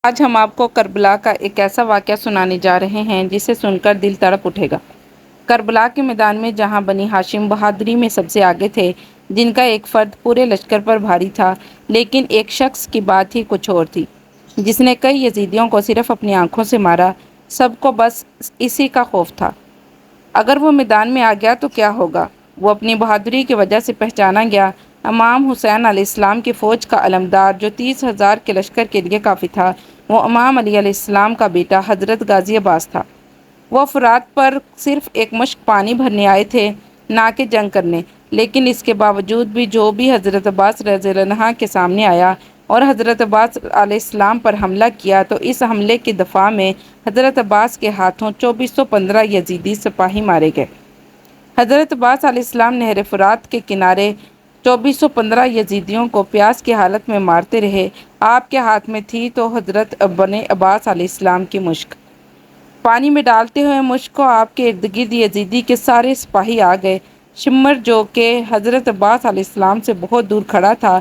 آج ہم آپ کو کربلا کا ایک ایسا واقعہ سنانے جا رہے ہیں جسے سن کر دل تڑپ اٹھے گا۔ کربلا کے میدان میں جہاں بنی ہاشم بہادری میں سب سے آگے تھے، جن کا ایک فرد پورے لشکر پر بھاری تھا، لیکن ایک شخص کی بات ہی کچھ اور تھی، جس نے کئی یزیدیوں کو صرف اپنی آنکھوں سے مارا۔ سب کو بس اسی کا خوف تھا، اگر وہ میدان میں آ گیا تو کیا ہوگا۔ وہ اپنی بہادری کی وجہ سے پہچانا گیا۔ امام حسین علیہ السلام کی فوج کا علمدار، جو 30,000 کے لشکر کے لیے کافی تھا، وہ امام علی علیہ السلام کا بیٹا حضرت غازی عباس تھا۔ وہ فرات پر صرف ایک مشک پانی بھرنے آئے تھے، نہ کہ جنگ کرنے، لیکن اس کے باوجود بھی جو بھی حضرت عباس رضی اللہ عنہ کے سامنے آیا اور حضرت عباس علیہ السلام پر حملہ کیا تو اس حملے کی دفاع میں حضرت عباس کے ہاتھوں 2415 یزیدی سپاہی مارے گئے۔ حضرت عباس علیہ السلام نہر فرات کے کنارے 2415 یزیدیوں کو پیاس کی حالت میں مارتے رہے۔ آپ کے ہاتھ میں تھی تو حضرت ابن عباس علیہ السلام کی مشک۔ پانی میں ڈالتے ہوئے مشک کو آپ کے ارد گرد یزیدی کے سارے سپاہی آ گئے۔ شمر، جو کہ حضرت عباس علیہ السلام سے بہت دور کھڑا تھا،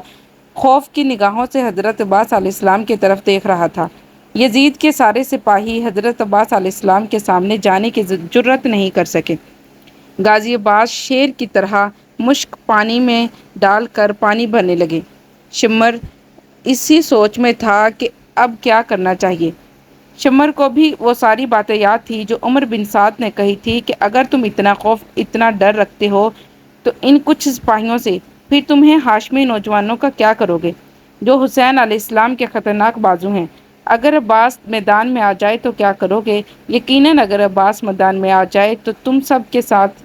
خوف کی نگاہوں سے حضرت عباس علیہ السلام کی طرف دیکھ رہا تھا۔ یزید کے سارے سپاہی حضرت عباس علیہ السلام کے سامنے جانے کی جرأت نہیں کر سکے۔ غازی عباس شیر کی طرح مشک پانی میں ڈال کر پانی بھرنے لگے۔ شمر اسی سوچ میں تھا کہ اب کیا کرنا چاہیے۔ شمر کو بھی وہ ساری باتیں یاد تھی جو عمر بن سعد نے کہی تھی کہ اگر تم اتنا خوف، اتنا ڈر رکھتے ہو تو ان کچھ سپاہیوں سے، پھر تمہیں ہاشمی نوجوانوں کا کیا کرو گے، جو حسین علیہ السلام کے خطرناک بازو ہیں۔ اگر عباس میدان میں آ جائے تو کیا کرو گے؟ یقیناً اگر عباس میدان میں آ جائے تو تم سب کے ساتھ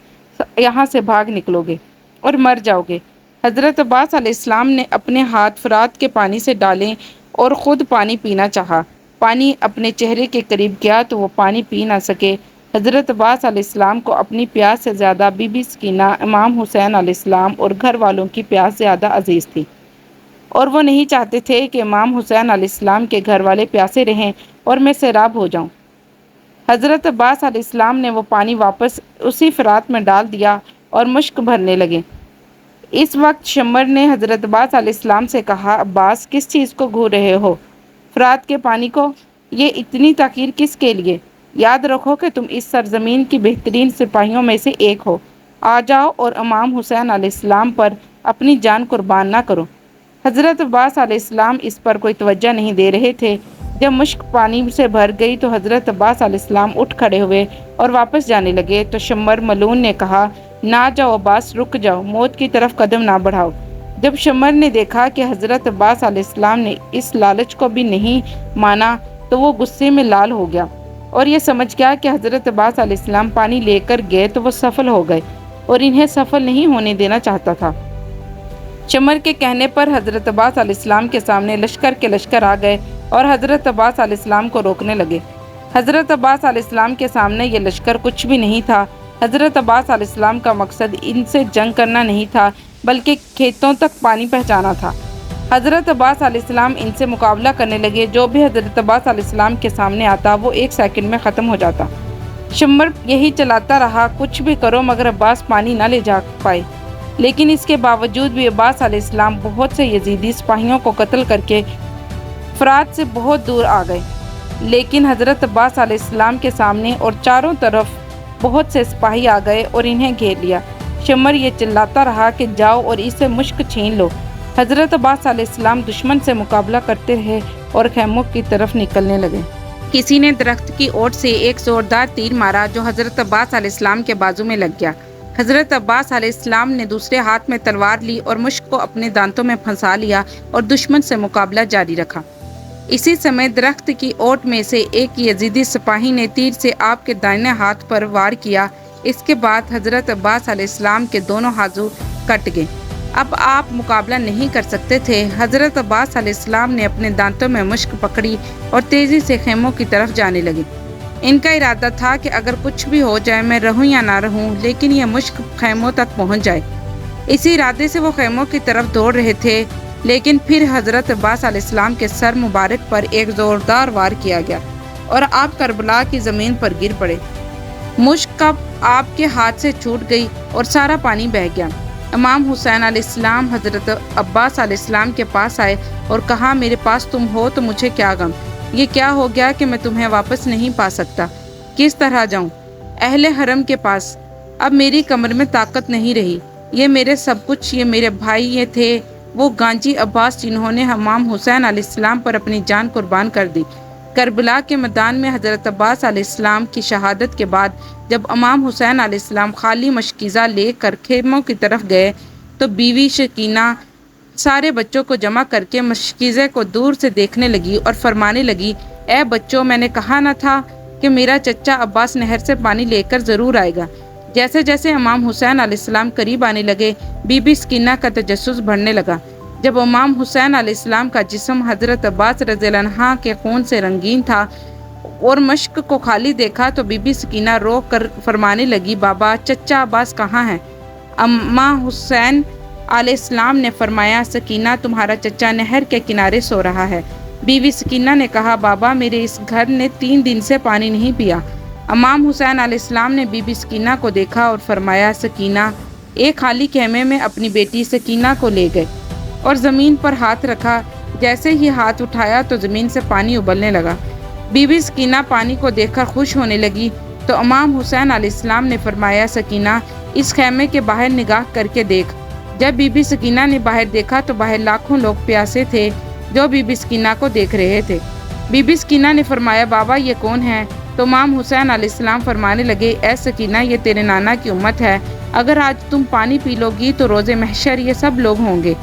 یہاں سے بھاگ نکلو گے اور مر جاؤ گے۔ حضرت عباس علیہ السلام نے اپنے ہاتھ فرات کے پانی سے ڈالے اور خود پانی پینا چاہا۔ پانی اپنے چہرے کے قریب گیا تو وہ پانی پی نہ سکے۔ حضرت عباس علیہ السلام کو اپنی پیاس سے زیادہ بی بی سکینہ، امام حسین علیہ السلام اور گھر والوں کی پیاس زیادہ عزیز تھی، اور وہ نہیں چاہتے تھے کہ امام حسین علیہ السلام کے گھر والے پیاسے رہیں اور میں سیراب ہو جاؤں۔ حضرت عباس علیہ السلام نے وہ پانی واپس اسی فرات میں ڈال دیا اور مشک بھرنے لگے۔ اس وقت شمر نے حضرت عباس علیہ السلام سے کہا، عباس، کس چیز کو گھور رہے ہو؟ فرات کے پانی کو؟ یہ اتنی تاخیر کس کے لیے؟ یاد رکھو کہ تم اس سرزمین کی بہترین سپاہیوں میں سے ایک ہو۔ آ جاؤ اور امام حسین علیہ السلام پر اپنی جان قربان نہ کرو۔ حضرت عباس علیہ السلام اس پر کوئی توجہ نہیں دے رہے تھے۔ جب مشک پانی سے بھر گئی تو حضرت عباس علیہ السلام اٹھ کھڑے ہوئے اور واپس جانے لگے تو شمر ملعون نے کہا، نہ جاؤ عباس، رک جاؤ، موت کی طرف قدم نہ بڑھاؤ۔ جب شمر نے دیکھا کہ حضرت عباس علیہ السلام نے اس لالچ کو بھی نہیں مانا تو وہ غصے میں لال ہو گیا اور یہ سمجھ گیا کہ حضرت عباس علیہ السلام پانی لے کر گئے تو وہ سفل ہو گئے اور انہیں سفل نہیں ہونے دینا چاہتا تھا۔ شمر کے کہنے پر حضرت عباس علیہ السلام کے سامنے لشکر کے لشکر آ گئے اور حضرت عباس علیہ السلام کو روکنے لگے۔ حضرت عباس علیہ السلام کے سامنے یہ لشکر کچھ بھی نہیں تھا۔ حضرت عباس علیہ السلام کا مقصد ان سے جنگ کرنا نہیں تھا، بلکہ کھیتوں تک پانی پہنچانا تھا۔ حضرت عباس علیہ السلام ان سے مقابلہ کرنے لگے۔ جو بھی حضرت عباس علیہ السلام کے سامنے آتا وہ 1 سیکنڈ میں ختم ہو جاتا۔ شمر یہی چلاتا رہا، کچھ بھی کرو مگر عباس پانی نہ لے جا پائے، لیکن اس کے باوجود بھی عباس علیہ السلام بہت سے یزیدی سپاہیوں کو قتل کر کے فرات سے بہت دور آ گئے، لیکن حضرت عباس علیہ السلام کے سامنے اور چاروں طرف بہت سے سپاہی آ گئے اور انہیں گھیر لیا۔ شمر یہ چلاتا رہا کہ جاؤ اور اسے مشک چھین لو۔ حضرت عباس علیہ السلام دشمن سے مقابلہ کرتے رہے اور خیموں کی طرف نکلنے لگے۔ کسی نے درخت کی اوٹ سے ایک زوردار تیر مارا جو حضرت عباس علیہ السلام کے بازو میں لگ گیا۔ حضرت عباس علیہ السلام نے دوسرے ہاتھ میں تلوار لی اور مشک کو اپنے دانتوں میں پھنسا لیا اور دشمن سے مقابلہ جاری رکھا۔ اسی سمے درخت کی اوٹ میں سے ایک یزیدی سپاہی نے تیر سے آپ کے دائیں ہاتھ پر وار کیا۔ اس کے بعد حضرت عباس علیہ السلام کے دونوں بازو کٹ گئے۔ اب آپ مقابلہ نہیں کر سکتے تھے۔ حضرت عباس علیہ السلام نے اپنے دانتوں میں مشک پکڑی اور تیزی سے خیموں کی طرف جانے لگے۔ ان کا ارادہ تھا کہ اگر کچھ بھی ہو جائے، میں رہوں یا نہ رہوں، لیکن یہ مشک خیموں تک پہنچ جائے۔ اسی ارادے سے وہ خیموں کی طرف دوڑ رہے تھے، لیکن پھر حضرت عباس علیہ السلام کے سر مبارک پر ایک زوردار وار کیا گیا اور آپ کربلا کی زمین پر گر پڑے۔ مشک آپ کے ہاتھ سے چھوٹ گئی اور سارا پانی بہہ گیا۔ امام حسین علیہ السلام حضرت عباس علیہ السلام کے پاس آئے اور کہا، میرے پاس تم ہو تو مجھے کیا غم، یہ کیا ہو گیا کہ میں تمہیں واپس نہیں پا سکتا؟ کس طرح جاؤں اہل حرم کے پاس؟ اب میری کمر میں طاقت نہیں رہی۔ یہ میرے سب کچھ، یہ میرے بھائی، یہ تھے وہ گانجی عباس جنہوں نے امام حسین علیہ السلام پر اپنی جان قربان کر دی۔ کربلا کے میدان میں حضرت عباس علیہ السلام کی شہادت کے بعد جب امام حسین علیہ السلام خالی مشکیزہ لے کر خیموں کی طرف گئے تو بیوی سکینہ سارے بچوں کو جمع کر کے مشکیزے کو دور سے دیکھنے لگی اور فرمانے لگی، اے بچوں، میں نے کہا نہ تھا کہ میرا چچا عباس نہر سے پانی لے کر ضرور آئے گا۔ جیسے جیسے امام حسین علیہ السلام قریب آنے لگے، بی بی سکینہ کا تجسس بڑھنے لگا۔ جب امام حسین علیہ السلام کا جسم حضرت عباس رضی اللہ عنہ کے خون سے رنگین تھا اور مشک کو خالی دیکھا تو بی بی سکینہ رو کر فرمانے لگی، بابا، چچا عباس کہاں ہیں؟ امام حسین علیہ السلام نے فرمایا، سکینہ، تمہارا چچا نہر کے کنارے سو رہا ہے۔ بی بی سکینہ نے کہا، بابا، میرے اس گھر نے 3 دن سے پانی نہیں پیا۔ امام حسین علیہ السلام نے بی بی سکینہ کو دیکھا اور فرمایا، سکینہ، ایک خالی خیمے میں اپنی بیٹی سکینہ کو لے گئے اور زمین پر ہاتھ رکھا۔ جیسے ہی ہاتھ اٹھایا تو زمین سے پانی ابلنے لگا۔ بی بی سکینہ پانی کو دیکھ کر خوش ہونے لگی تو امام حسین علیہ السلام نے فرمایا، سکینہ، اس خیمے کے باہر نگاہ کر کے دیکھ۔ جب بی بی سکینہ نے باہر دیکھا تو باہر لاکھوں لوگ پیاسے تھے جو بی بی سکینہ کو دیکھ رہے تھے۔ بی بی سکینہ نے فرمایا، بابا، یہ کون ہے؟ تو امام حسین علیہ السلام فرمانے لگے، اے سکینہ، یہ تیرے نانا کی امت ہے۔ اگر آج تم پانی پی لو گی تو روز محشر یہ سب لوگ ہوں گے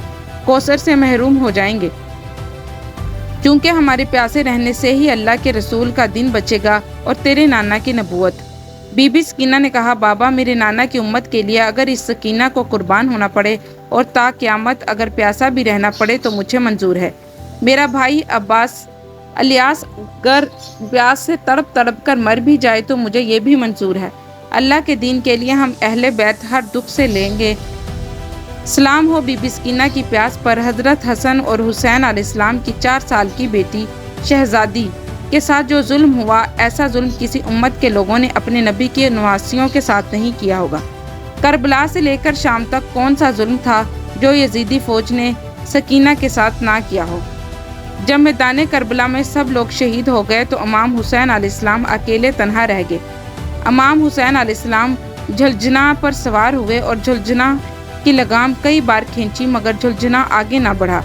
کوثر سے محروم ہو جائیں گے، چونکہ ہمارے پیاسے رہنے سے ہی اللہ کے رسول کا دین بچے گا اور تیرے نانا کی نبوت۔ بی بی سکینہ نے کہا، بابا، میرے نانا کی امت کے لیے اگر اس سکینہ کو قربان ہونا پڑے اور تا قیامت اگر پیاسا بھی رہنا پڑے تو مجھے منظور ہے۔ میرا بھائی عباس الیاس اگر پیاس سے تڑپ تڑپ کر مر بھی جائے تو مجھے یہ بھی منظور ہے۔ اللہ کے دین کے لیے ہم اہل بیت ہر دکھ سے لیں گے۔ سلام ہو بی بی سکینہ کی پیاس پر۔ حضرت حسن اور حسین علیہ السلام کی 4 سال کی بیٹی شہزادی کے ساتھ جو ظلم ہوا، ایسا ظلم کسی امت کے لوگوں نے اپنے نبی کے نواسیوں کے ساتھ نہیں کیا ہوگا۔ کربلا سے لے کر شام تک کون سا ظلم تھا جو یزیدی فوج نے سکینہ کے ساتھ نہ کیا ہو؟ جب میدان کربلا میں سب لوگ شہید ہو گئے تو امام حسین علیہ السلام اکیلے تنہا رہ گئے۔ امام حسین علیہ السلام جھلجھنا پر سوار ہوئے اور جھلجھنا کی لگام کئی بار کھینچی مگر جھلجھنا آگے نہ بڑھا۔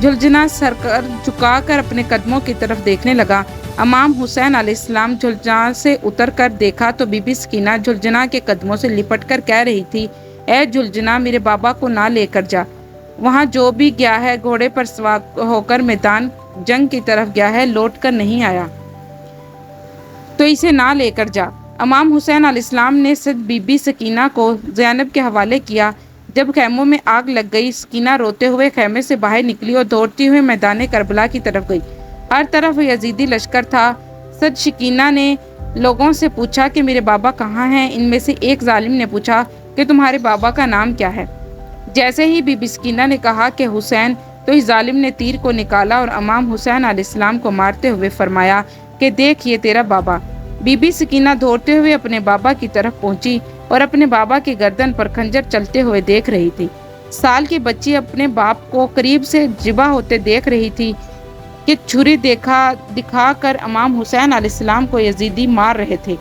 جھلجھنا سر جھکا کر اپنے قدموں کی طرف دیکھنے لگا۔ امام حسین علیہ السلام جھلجھنا سے اتر کر دیکھا تو بی بی سکینہ جھلجھنا کے قدموں سے لپٹ کر کہہ رہی تھی، اے جھلجھنا، میرے بابا کو نہ لے کر جا۔ وہاں جو بھی گیا ہے گھوڑے پر سوار ہو کر میدان جنگ کی طرف گیا ہے، لوٹ کر نہیں آیا تو اسے نہ لے کر جا۔ امام حسین علیہ السلام نے صد بی بی سکینہ کو زینب کے حوالے کیا۔ جب خیموں میں آگ لگ گئی، سکینہ روتے ہوئے خیمے سے باہر نکلی اور دوڑتی ہوئے میدان کربلا کی طرف گئی۔ ہر طرف یزیدی لشکر تھا۔ صد سکینہ نے لوگوں سے پوچھا کہ میرے بابا کہاں ہیں؟ ان میں سے ایک ظالم نے پوچھا کہ تمہارے بابا کا نام کیا ہے؟ جیسے ہی بی بی سکینہ نے کہا کہ حسین، تو اس ظالم نے تیر کو نکالا اور امام حسین علیہ السلام کو مارتے ہوئے فرمایا کہ دیکھ، یہ تیرا بابا۔ بی بی سکینہ دوڑتے ہوئے اپنے بابا کی طرف پہنچی اور اپنے بابا کی گردن پر خنجر چلتے ہوئے دیکھ رہی تھی۔ سال کی بچی اپنے باپ کو قریب سے ذبح ہوتے دیکھ رہی تھی کہ چھری دکھا کر امام حسین علیہ السلام کو یزیدی مار رہے تھے۔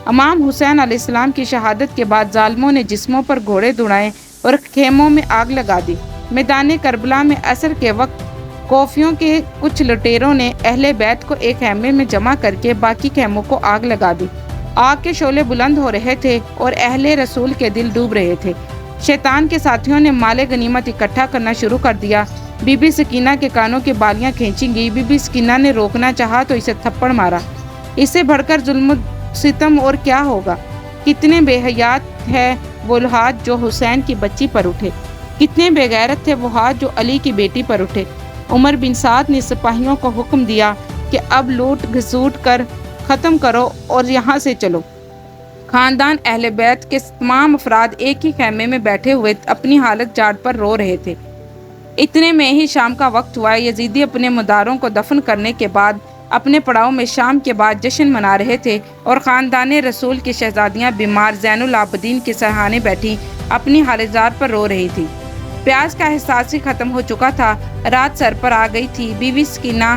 امام حسین علیہ السلام کی شہادت کے بعد ظالموں نے جسموں پر گھوڑے دوڑائے اور خیموں میں آگ لگا دی۔ میدان کربلا میں عصر کے وقت کوفیوں کے کچھ لٹیروں نے اہل بیت کو ایک خیمے میں جمع کر کے باقی خیموں کو آگ لگا دی۔ آگ کے شعلے بلند ہو رہے تھے اور اہل رسول کے دل ڈوب رہے تھے۔ شیطان کے ساتھیوں نے مال غنیمت اکٹھا کرنا شروع کر دیا۔ بی بی سکینہ کے کانوں کی بالیاں کھینچی گئی۔ بی بی سکینہ نے روکنا چاہا تو اسے تھپڑ مارا۔ اس سے بڑھ کر ظلم و ستم اور کیا ہوگا؟ کتنے بے حیات ہے وہ ہاتھ جو حسین کی بچی پر اٹھے، کتنے بے غیرت تھے وہ ہاتھ جو علی کی بیٹی پر اٹھے۔ عمر بن سعد نے سپاہیوں کو حکم دیا کہ اب لوٹ گھسوٹ کر ختم کرو اور یہاں سے چلو۔ خاندان اہل بیت کے تمام افراد ایک ہی خیمے میں بیٹھے ہوئے اپنی حالت جاڑ پر رو رہے تھے۔ اتنے میں ہی شام کا وقت ہوا۔ یزیدی اپنے مداروں کو دفن کرنے کے بعد اپنے پڑاؤ میں شام کے بعد جشن منا رہے تھے اور خاندان رسول کی شہزادیاں بیمار زین العابدین کے سرہانے بیٹھی اپنی حالت زار پر رو رہی تھی۔ پیاس کا احساس ہی ختم ہو چکا تھا۔ رات سر پر آ گئی تھی۔ بیوی سکینہ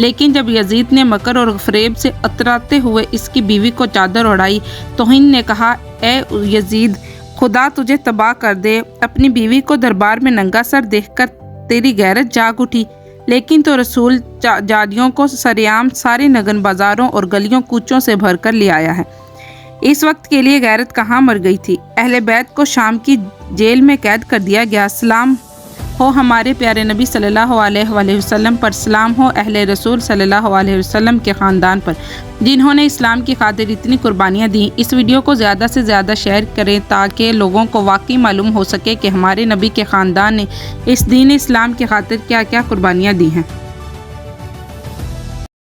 لیکن جب یزید نے مکر اور فریب سے اتراتے ہوئے اس کی بیوی کو چادر اڑائی تو ہند نے کہا، اے یزید، خدا تجھے تباہ کر دے، اپنی بیوی کو دربار میں ننگا سر دیکھ کر تیری غیرت جاگ اٹھی، لیکن تو رسول جادیوں کو سریعام سارے نگن بازاروں اور گلیوں کوچوں سے بھر کر لے آیا ہے۔ اس وقت کے لیے غیرت کہاں مر گئی تھی؟ اہل بیت کو شام کی جیل میں قید کر دیا گیا۔ سلام ہو ہمارے پیارے نبی صلی اللہ علیہ وآلہ وسلم پر، سلام ہو اہل رسول صلی اللہ علیہ وسلم کے خاندان پر، جنہوں نے اسلام کی خاطر اتنی قربانیاں دیں۔ اس ویڈیو کو زیادہ سے زیادہ شیئر کریں تاکہ لوگوں کو واقعی معلوم ہو سکے کہ ہمارے نبی کے خاندان نے اس دین اسلام کی خاطر کیا کیا قربانیاں دی ہیں۔